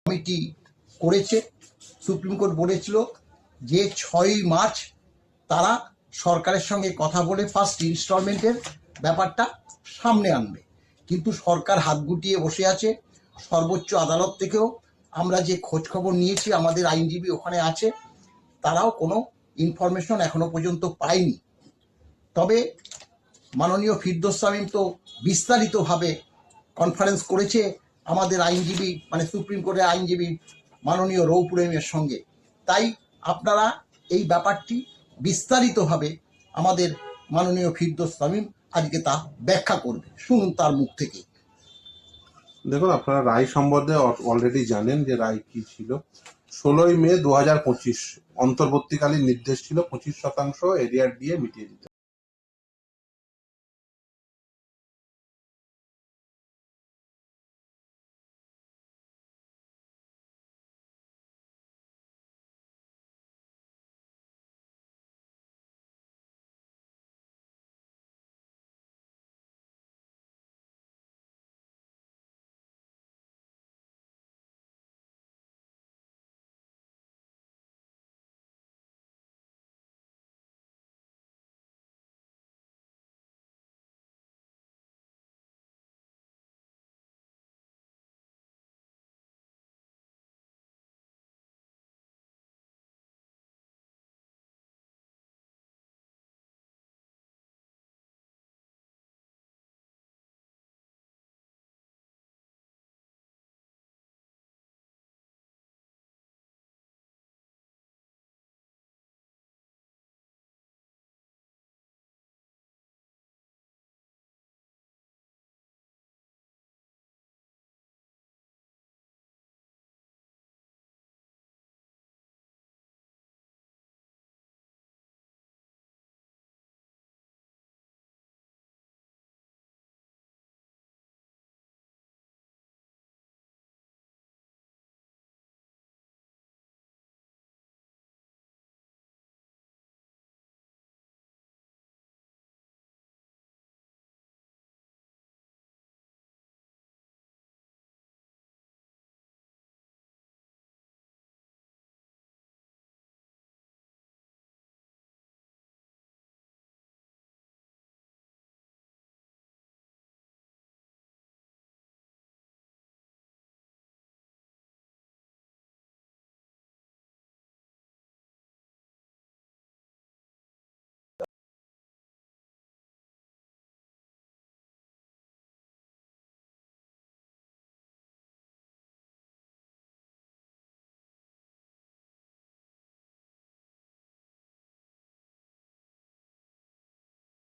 Committee করেছে। Supreme court বলেছিল যে 6ই মার্চ তারা সরকারের সঙ্গে কথা বলে ফার্স্ট ইনস্টলমেন্টের ব্যাপারটা সামনে আনবে, কিন্তু সরকার হাত গুটিয়ে বসে আছে। সর্বোচ্চ আদালত থেকেও আমরা যে খোঁজ খবর নিয়েছি, আমাদের আইনজীবী ওখানে আছে, তারাও কোনো ইনফরমেশন এখনো পর্যন্ত পায়নি। তবে মাননীয় ফিরদৌস শামীম তো বিস্তারিতভাবে কনফারেন্স করেছে আমাদের আইনজীবী, মানে সুপ্রিম কোর্টের আইনজীবী মাননীয় রৌপুরেমের সঙ্গে। তাই আপনারা এই ব্যাপারটি বিস্তারিতভাবে আমাদের মাননীয় ফিরদৌস শামীম আজকে তা ব্যাখ্যা করবে, শুনুন তার মুখ থেকে। দেখুন, আপনারা রায় সম্বন্ধে অলরেডি জানেন যে রায় কি ছিল। 16ই মে 2025 অন্তর্বর্তীকালীন নির্দেশ ছিল 25% এরিয়ার দিয়ে মিটিয়ে দিতে।